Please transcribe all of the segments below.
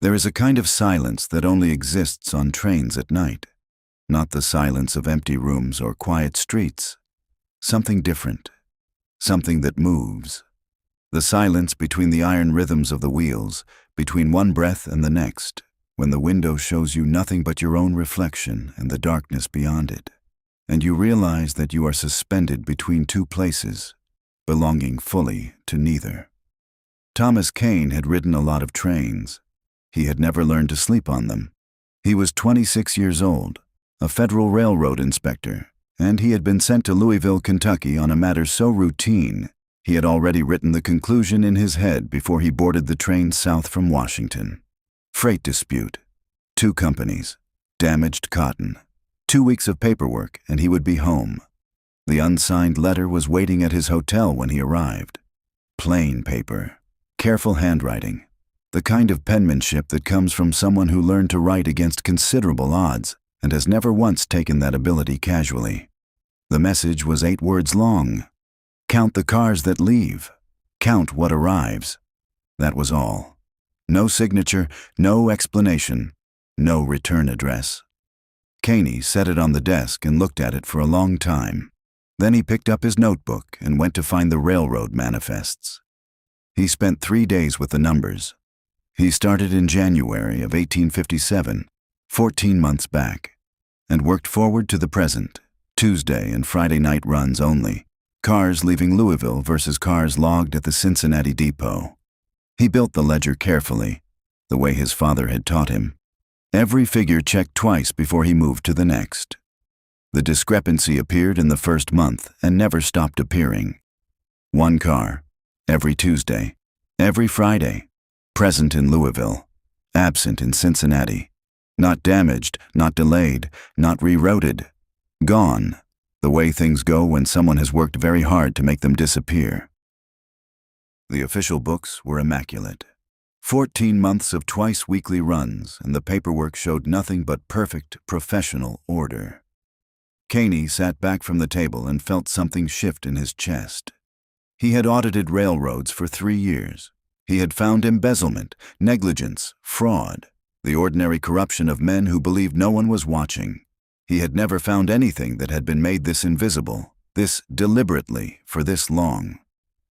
There is a kind of silence that only exists on trains at night. Not the silence of empty rooms or quiet streets. Something different. Something that moves. The silence between the iron rhythms of the wheels, between one breath and the next, when the window shows you nothing but your own reflection and the darkness beyond it, and you realize that you are suspended between two places, belonging fully to neither. Thomas Kane had ridden a lot of trains. He had never learned to sleep on them. He was 26 years old, a Federal Railroad inspector, and he had been sent to Louisville, Kentucky on a matter so routine he had already written the conclusion in his head before he boarded the train south from Washington. Freight dispute. 2 companies. Damaged cotton. 2 weeks of paperwork, and he would be home. The unsigned letter was waiting at his hotel when he arrived. Plain paper. Careful handwriting. The kind of penmanship that comes from someone who learned to write against considerable odds and has never once taken that ability casually. The message was 8 words long. Count the cars that leave. Count what arrives. That was all. No signature, no explanation, no return address. Caney set it on the desk and looked at it for a long time. Then he picked up his notebook and went to find the railroad manifests. He spent 3 days with the numbers. He started in January of 1857, 14 months back, and worked forward to the present, Tuesday and Friday night runs only, cars leaving Louisville versus cars logged at the Cincinnati depot. He built the ledger carefully, the way his father had taught him. Every figure checked twice before he moved to the next. The discrepancy appeared in the first month and never stopped appearing. 1 car, every Tuesday, every Friday, present in Louisville, absent in Cincinnati, not damaged, not delayed, not rerouted, gone, the way things go when someone has worked very hard to make them disappear. The official books were immaculate. 14 months of twice-weekly runs, and the paperwork showed nothing but perfect, professional order. Caney sat back from the table and felt something shift in his chest. He had audited railroads for 3 years. He had found embezzlement, negligence, fraud, the ordinary corruption of men who believed no one was watching. He had never found anything that had been made this invisible, this deliberately, for this long.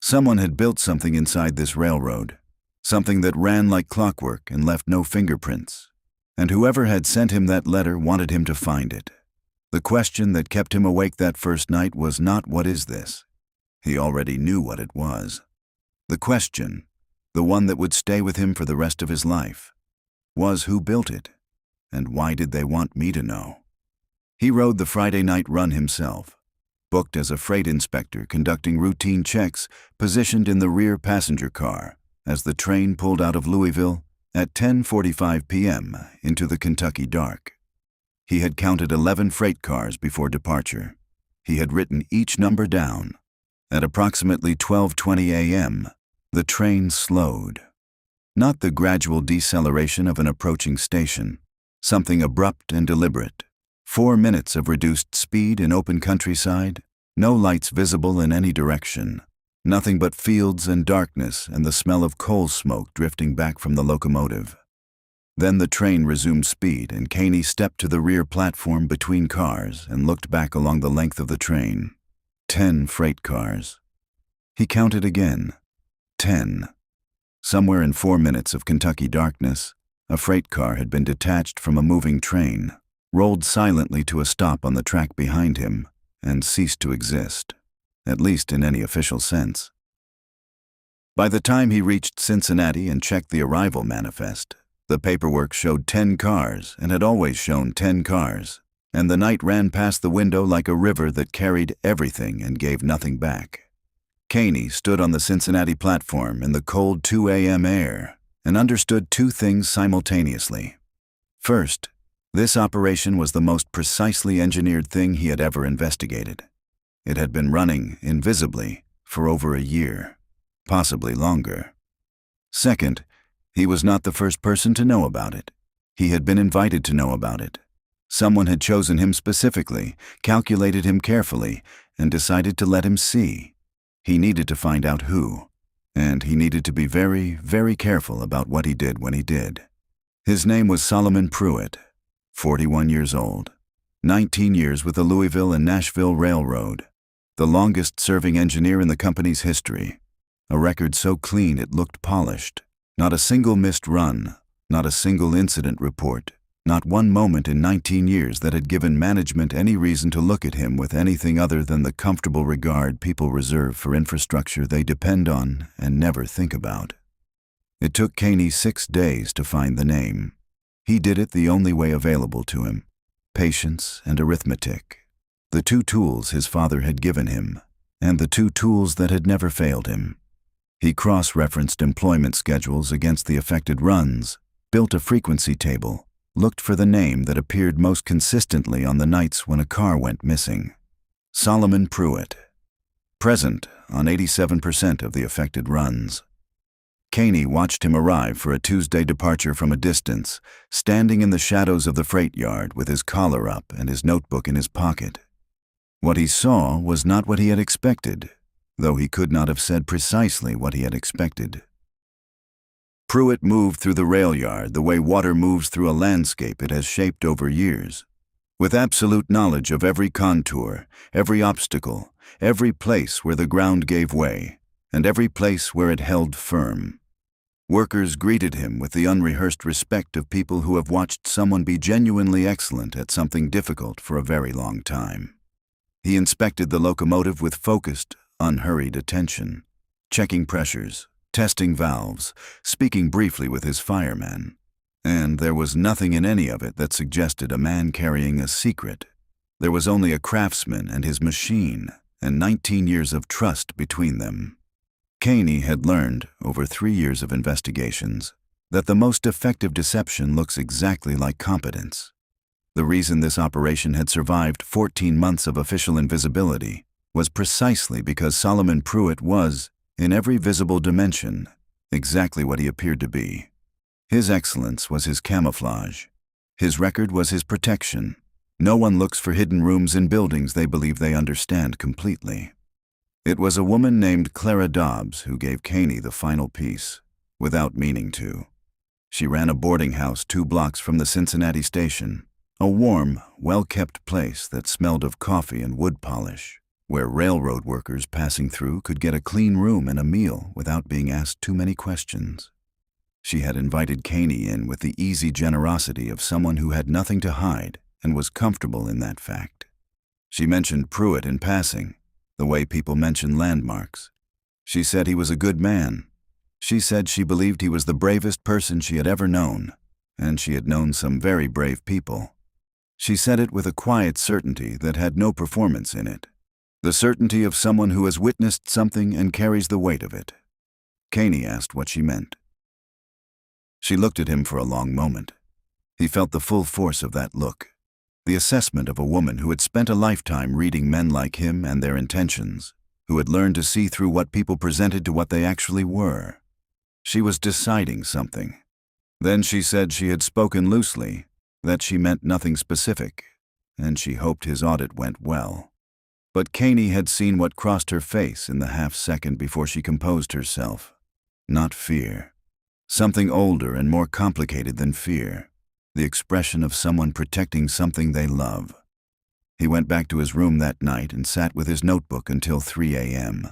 Someone had built something inside this railroad, something that ran like clockwork and left no fingerprints. And whoever had sent him that letter wanted him to find it. The question that kept him awake that first night was not, "What is this?" He already knew what it was. The question, the one that would stay with him for the rest of his life, was who built it, and why did they want me to know? He rode the Friday night run himself, booked as a freight inspector conducting routine checks, positioned in the rear passenger car as the train pulled out of Louisville at 10:45 p.m. into the Kentucky dark. He had counted 11 freight cars before departure. He had written each number down. At approximately 12:20 a.m., the train slowed. Not the gradual deceleration of an approaching station, something abrupt and deliberate. 4 minutes of reduced speed in open countryside, no lights visible in any direction, nothing but fields and darkness and the smell of coal smoke drifting back from the locomotive. Then the train resumed speed and Caney stepped to the rear platform between cars and looked back along the length of the train. 10 freight cars. He counted again. 10. Somewhere in 4 minutes of Kentucky darkness, a freight car had been detached from a moving train, rolled silently to a stop on the track behind him, and ceased to exist, at least in any official sense. By the time he reached Cincinnati and checked the arrival manifest, the paperwork showed 10 cars and had always shown 10 cars, and the night ran past the window like a river that carried everything and gave nothing back. Caney stood on the Cincinnati platform in the cold 2 a.m. air and understood 2 things simultaneously. First, this operation was the most precisely engineered thing he had ever investigated. It had been running, invisibly, for over a year, possibly longer. Second, he was not the first person to know about it. He had been invited to know about it. Someone had chosen him specifically, calculated him carefully, and decided to let him see. He needed to find out who, and he needed to be very, very careful about what he did when he did. His name was Solomon Pruitt, 41 years old, 19 years with the Louisville and Nashville Railroad, the longest-serving engineer in the company's history, a record so clean it looked polished, not a single missed run, not a single incident report, not one moment in 19 years that had given management any reason to look at him with anything other than the comfortable regard people reserve for infrastructure they depend on and never think about. It took Caney 6 days to find the name. He did it the only way available to him: patience and arithmetic, the two tools his father had given him, and the two tools that had never failed him. He cross-referenced employment schedules against the affected runs, built a frequency table, looked for the name that appeared most consistently on the nights when a car went missing. Solomon Pruitt. Present on 87% of the affected runs. Caney watched him arrive for a Tuesday departure from a distance, standing in the shadows of the freight yard with his collar up and his notebook in his pocket. What he saw was not what he had expected, though he could not have said precisely what he had expected. Pruitt moved through the rail yard the way water moves through a landscape it has shaped over years, with absolute knowledge of every contour, every obstacle, every place where the ground gave way, and every place where it held firm. Workers greeted him with the unrehearsed respect of people who have watched someone be genuinely excellent at something difficult for a very long time. He inspected the locomotive with focused, unhurried attention, checking pressures, testing valves, speaking briefly with his fireman. And there was nothing in any of it that suggested a man carrying a secret. There was only a craftsman and his machine, and 19 years of trust between them. Caney had learned, over 3 years of investigations, that the most effective deception looks exactly like competence. The reason this operation had survived 14 months of official invisibility was precisely because Solomon Pruitt was, in every visible dimension, exactly what he appeared to be. His excellence was his camouflage. His record was his protection. No one looks for hidden rooms in buildings they believe they understand completely. It was a woman named Clara Dobbs who gave Caney the final piece, without meaning to. She ran a boarding house 2 blocks from the Cincinnati station, a warm, well-kept place that smelled of coffee and wood polish, where railroad workers passing through could get a clean room and a meal without being asked too many questions. She had invited Caney in with the easy generosity of someone who had nothing to hide and was comfortable in that fact. She mentioned Pruitt in passing, the way people mention landmarks. She said he was a good man. She said she believed he was the bravest person she had ever known, and she had known some very brave people. She said it with a quiet certainty that had no performance in it. The certainty of someone who has witnessed something and carries the weight of it. Caney asked what she meant. She looked at him for a long moment. He felt the full force of that look, the assessment of a woman who had spent a lifetime reading men like him and their intentions, who had learned to see through what people presented to what they actually were. She was deciding something. Then she said she had spoken loosely, that she meant nothing specific, and she hoped his audit went well. But Caney had seen what crossed her face in the half-second before she composed herself. Not fear. Something older and more complicated than fear. The expression of someone protecting something they love. He went back to his room that night and sat with his notebook until 3 a.m.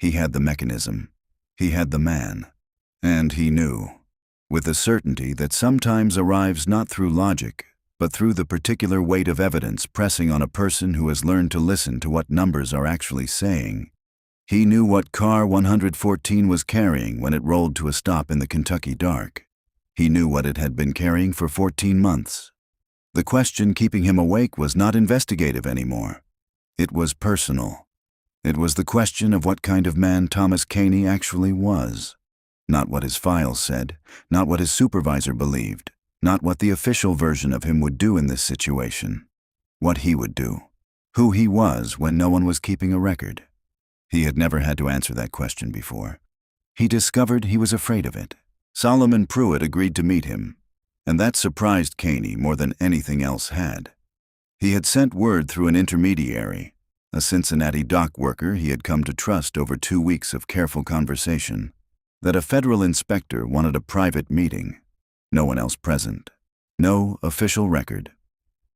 He had the mechanism. He had the man. And he knew, with the certainty that sometimes arrives not through logic, but through the particular weight of evidence pressing on a person who has learned to listen to what numbers are actually saying. He knew what car 114 was carrying when it rolled to a stop in the Kentucky dark. He knew what it had been carrying for 14 months. The question keeping him awake was not investigative anymore. It was personal. It was the question of what kind of man Thomas Caney actually was. Not what his files said, not what his supervisor believed, not what the official version of him would do in this situation. What he would do. Who he was when no one was keeping a record. He had never had to answer that question before. He discovered he was afraid of it. Solomon Pruitt agreed to meet him, and that surprised Caney more than anything else had. He had sent word through an intermediary, a Cincinnati dock worker he had come to trust over 2 weeks of careful conversation, that a federal inspector wanted a private meeting. No one else present. No official record.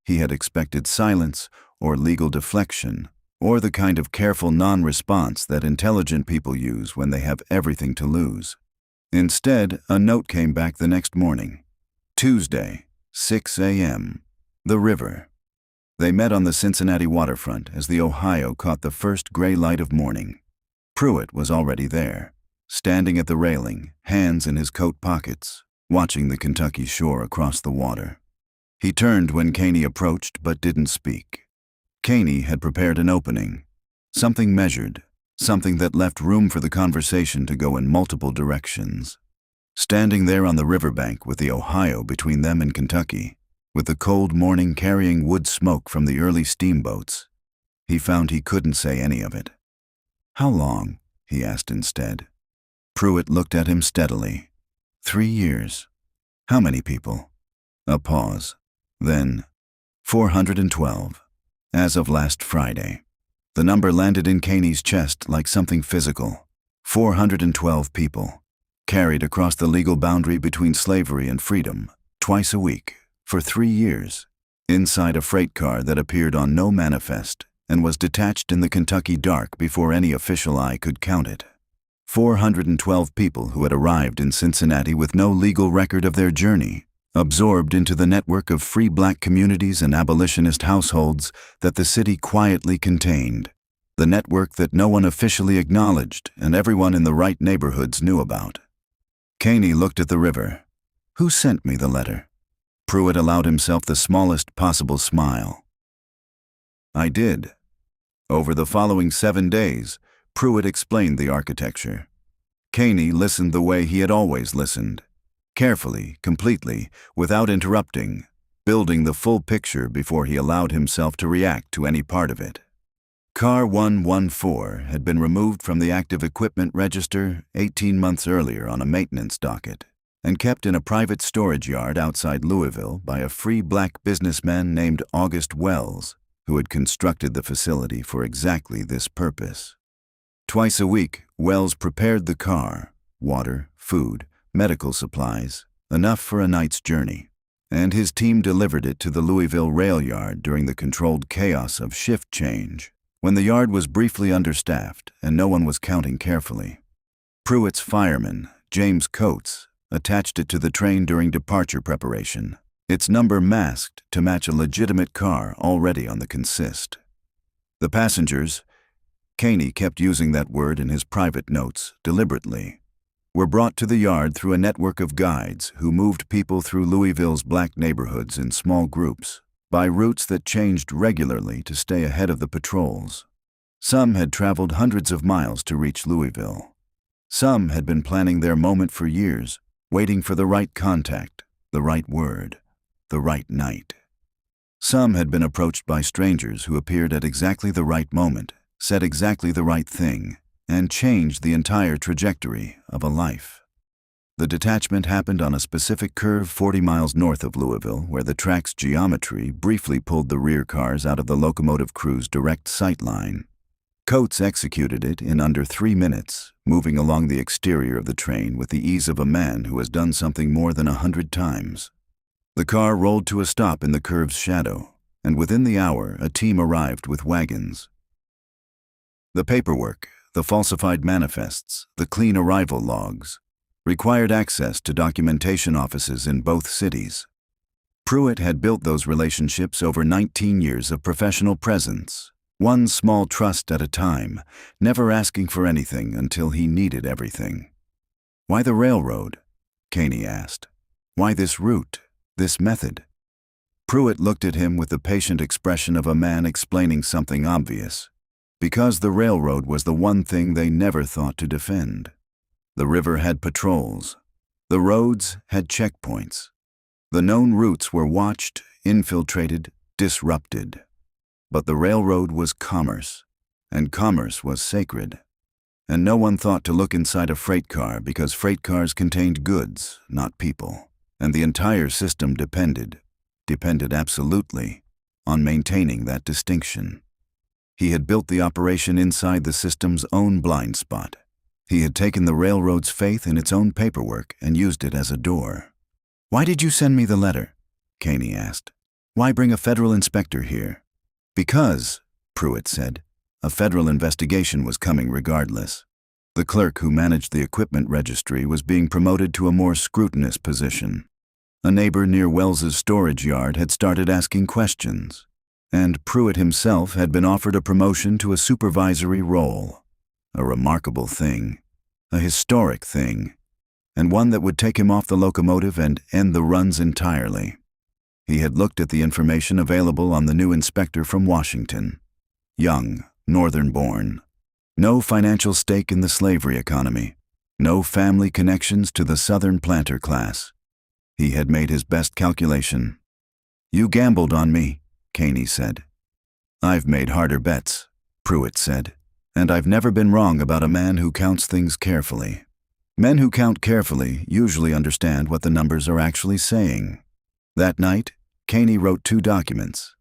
He had expected silence or legal deflection, or the kind of careful non-response that intelligent people use when they have everything to lose. Instead, a note came back the next morning. Tuesday, 6 a.m. The river. They met on the Cincinnati waterfront as the Ohio caught the first gray light of morning. Pruitt was already there, standing at the railing, hands in his coat pockets, watching the Kentucky shore across the water. He turned when Caney approached but didn't speak. Caney had prepared an opening, something measured, something that left room for the conversation to go in multiple directions. Standing there on the riverbank with the Ohio between them and Kentucky, with the cold morning carrying wood smoke from the early steamboats, he found he couldn't say any of it. "How long?" he asked instead. Pruitt looked at him steadily. 3 years. How many people? A pause. Then, 412. As of last Friday. The number landed in Caney's chest like something physical. 412 people, carried across the legal boundary between slavery and freedom, twice a week, for 3 years, inside a freight car that appeared on no manifest and was detached in the Kentucky dark before any official eye could count it. 412 people who had arrived in Cincinnati with no legal record of their journey, absorbed into the network of free black communities and abolitionist households that the city quietly contained, the network that no one officially acknowledged and everyone in the right neighborhoods knew about. Caney looked at the river. "Who sent me the letter?" Pruitt allowed himself the smallest possible smile. "I did." Over the following 7 days, Pruitt explained the architecture. Caney listened the way he had always listened, carefully, completely, without interrupting, building the full picture before he allowed himself to react to any part of it. Car 114 had been removed from the active equipment register 18 months earlier on a maintenance docket, and kept in a private storage yard outside Louisville by a free black businessman named August Wells, who had constructed the facility for exactly this purpose. Twice a week, Wells prepared the car, water, food, medical supplies, enough for a night's journey, and his team delivered it to the Louisville rail yard during the controlled chaos of shift change, when the yard was briefly understaffed and no one was counting carefully. Pruitt's fireman, James Coates, attached it to the train during departure preparation, its number masked to match a legitimate car already on the consist. The passengers, Caney kept using that word in his private notes deliberately, were brought to the yard through a network of guides who moved people through Louisville's black neighborhoods in small groups, by routes that changed regularly to stay ahead of the patrols. Some had traveled hundreds of miles to reach Louisville. Some had been planning their moment for years, waiting for the right contact, the right word, the right night. Some had been approached by strangers who appeared at exactly the right moment, said exactly the right thing, and changed the entire trajectory of a life. The detachment happened on a specific curve 40 miles north of Louisville, where the track's geometry briefly pulled the rear cars out of the locomotive crew's direct sight line. Coates executed it in under 3 minutes, moving along the exterior of the train with the ease of a man who has done something more than 100 times. The car rolled to a stop in the curve's shadow, and within the hour a team arrived with wagons. The paperwork, the falsified manifests, the clean arrival logs, required access to documentation offices in both cities. Pruitt had built those relationships over 19 years of professional presence, one small trust at a time, never asking for anything until he needed everything. "Why the railroad?" Caney asked. "Why this route, this method?" Pruitt looked at him with the patient expression of a man explaining something obvious. Because the railroad was the one thing they never thought to defend. The river had patrols. The roads had checkpoints. The known routes were watched, infiltrated, disrupted. But the railroad was commerce, and commerce was sacred. And no one thought to look inside a freight car because freight cars contained goods, not people, and the entire system depended absolutely, on maintaining that distinction. He had built the operation inside the system's own blind spot. He had taken the railroad's faith in its own paperwork and used it as a door. "Why did you send me the letter?" Caney asked. "Why bring a federal inspector here?" "Because," Pruitt said, "a federal investigation was coming regardless." The clerk who managed the equipment registry was being promoted to a more scrutinous position. A neighbor near Wells's storage yard had started asking questions, and Pruitt himself had been offered a promotion to a supervisory role. A remarkable thing, a historic thing, and one that would take him off the locomotive and end the runs entirely. He had looked at the information available on the new inspector from Washington. Young, northern-born. No financial stake in the slavery economy. No family connections to the southern planter class. He had made his best calculation. "You gambled on me," Caney said. "I've made harder bets," Pruitt said, "and I've never been wrong about a man who counts things carefully. Men who count carefully usually understand what the numbers are actually saying." That night, Caney wrote 2 documents.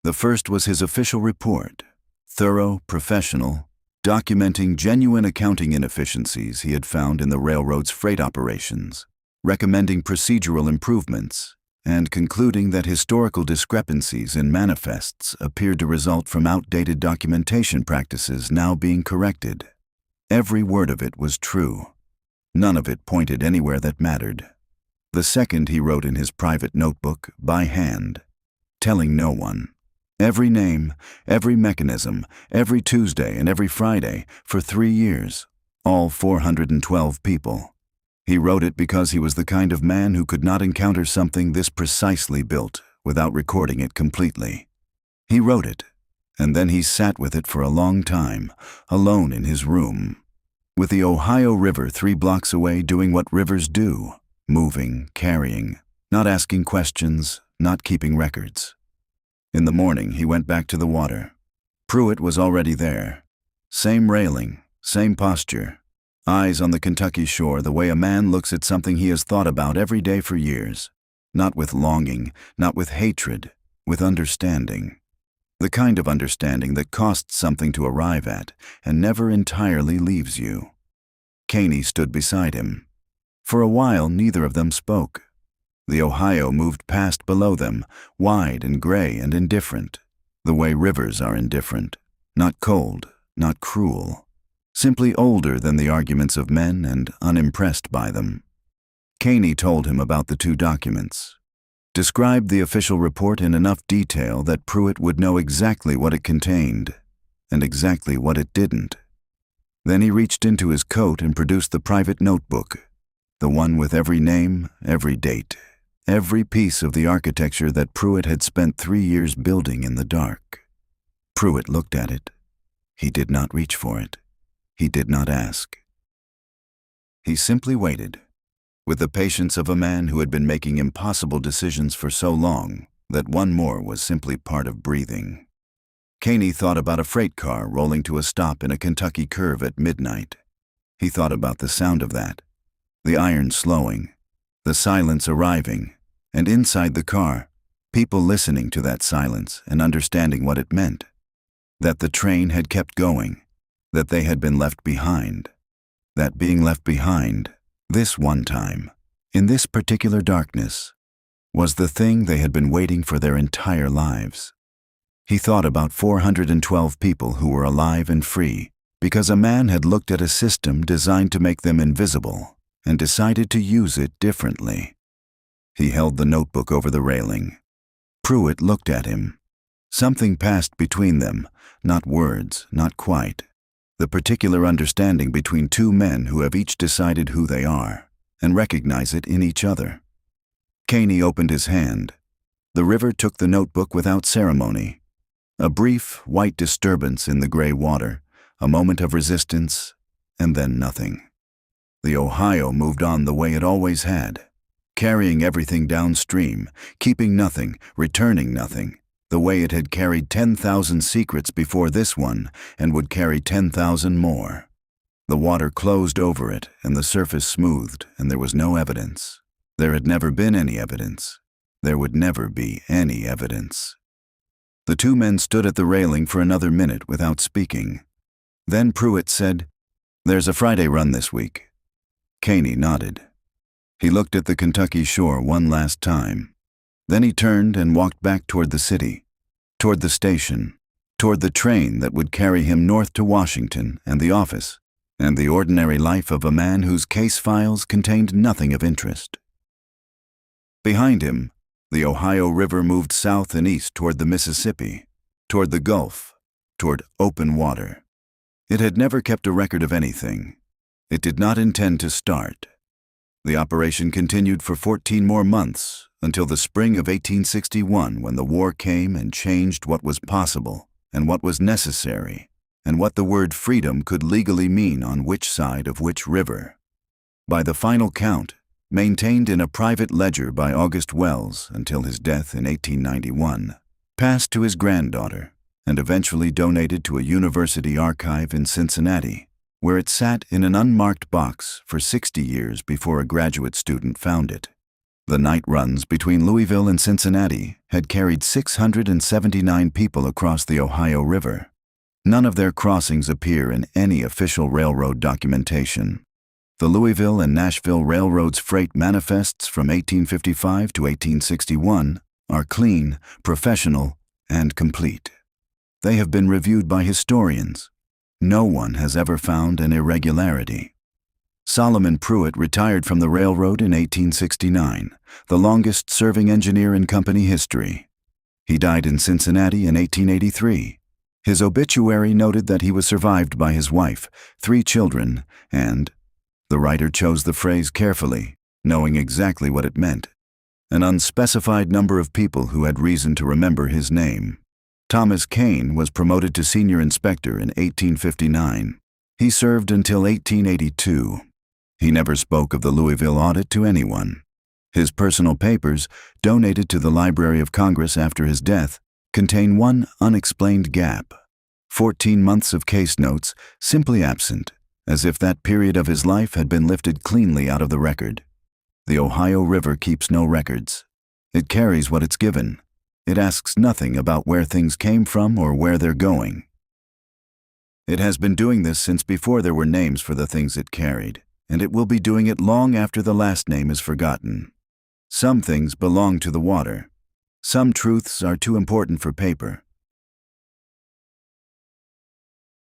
The first was his official report, thorough, professional, documenting genuine accounting inefficiencies he had found in the railroad's freight operations, recommending procedural improvements, and concluding that historical discrepancies in manifests appeared to result from outdated documentation practices now being corrected. Every word of it was true. None of it pointed anywhere that mattered. The second he wrote in his private notebook, by hand, telling no one. Every name, every mechanism, every Tuesday and every Friday, for 3 years, all 412 people. He wrote it because he was the kind of man who could not encounter something this precisely built without recording it completely. He wrote it, and then he sat with it for a long time, alone in his room, with the Ohio River 3 blocks away doing what rivers do, moving, carrying, not asking questions, not keeping records. In the morning, he went back to the water. Pruitt was already there. Same railing, same posture, eyes on the Kentucky shore the way a man looks at something he has thought about every day for years, not with longing, not with hatred, with understanding. The kind of understanding that costs something to arrive at and never entirely leaves you. Caney stood beside him. For a while, neither of them spoke. The Ohio moved past below them, wide and gray and indifferent, the way rivers are indifferent, not cold, not cruel, simply older than the arguments of men and unimpressed by them. Caney told him about the 2 documents, described the official report in enough detail that Pruitt would know exactly what it contained and exactly what it didn't. Then he reached into his coat and produced the private notebook, the one with every name, every date, every piece of the architecture that Pruitt had spent 3 years building in the dark. Pruitt looked at it. He did not reach for it. He did not ask. He simply waited, with the patience of a man who had been making impossible decisions for so long that one more was simply part of breathing. Caney thought about a freight car rolling to a stop in a Kentucky curve at midnight. He thought about the sound of that, the iron slowing, the silence arriving, and inside the car, people listening to that silence and understanding what it meant. That the train had kept going, that they had been left behind. That being left behind, this one time, in this particular darkness, was the thing they had been waiting for their entire lives. He thought about 412 people who were alive and free because a man had looked at a system designed to make them invisible and decided to use it differently. He held the notebook over the railing. Pruitt looked at him. Something passed between them, not words, not quite. The particular understanding between 2 men who have each decided who they are and recognize it in each other. Caney opened his hand. The river took the notebook without ceremony. A brief, white disturbance in the gray water, a moment of resistance, and then nothing. The Ohio moved on the way it always had, carrying everything downstream, keeping nothing, returning nothing, the way it had carried 10,000 secrets before this one and would carry 10,000 more. The water closed over it and the surface smoothed, and there was no evidence. There had never been any evidence. There would never be any evidence. The 2 men stood at the railing for another minute without speaking. Then Pruitt said, "There's a Friday run this week." Caney nodded. He looked at the Kentucky shore one last time. Then he turned and walked back toward the city, toward the station, toward the train that would carry him north to Washington and the office, and the ordinary life of a man whose case files contained nothing of interest. Behind him, the Ohio River moved south and east toward the Mississippi, toward the Gulf, toward open water. It had never kept a record of anything. It did not intend to start. The operation continued for 14 more months, until the spring of 1861, when the war came and changed what was possible and what was necessary, and what the word freedom could legally mean on which side of which river. By the final count, maintained in a private ledger by August Wells until his death in 1891, passed to his granddaughter, and eventually donated to a university archive in Cincinnati, where it sat in an unmarked box for 60 years before a graduate student found it. The night runs between Louisville and Cincinnati had carried 679 people across the Ohio River. None of their crossings appear in any official railroad documentation. The Louisville and Nashville Railroad's freight manifests from 1855 to 1861 are clean, professional, and complete. They have been reviewed by historians. No one has ever found an irregularity. Solomon Pruitt retired from the railroad in 1869, the longest-serving engineer in company history. He died in Cincinnati in 1883. His obituary noted that he was survived by his wife, 3 children, and, the writer chose the phrase carefully, knowing exactly what it meant, an unspecified number of people who had reason to remember his name. Thomas Kane was promoted to senior inspector in 1859. He served until 1882. He never spoke of the Louisville audit to anyone. His personal papers, donated to the Library of Congress after his death, contain one unexplained gap. 14 months of case notes, simply absent, as if that period of his life had been lifted cleanly out of the record. The Ohio River keeps no records. It carries what it's given. It asks nothing about where things came from or where they're going. It has been doing this since before there were names for the things it carried, and it will be doing it long after the last name is forgotten. Some things belong to the water. Some truths are too important for paper.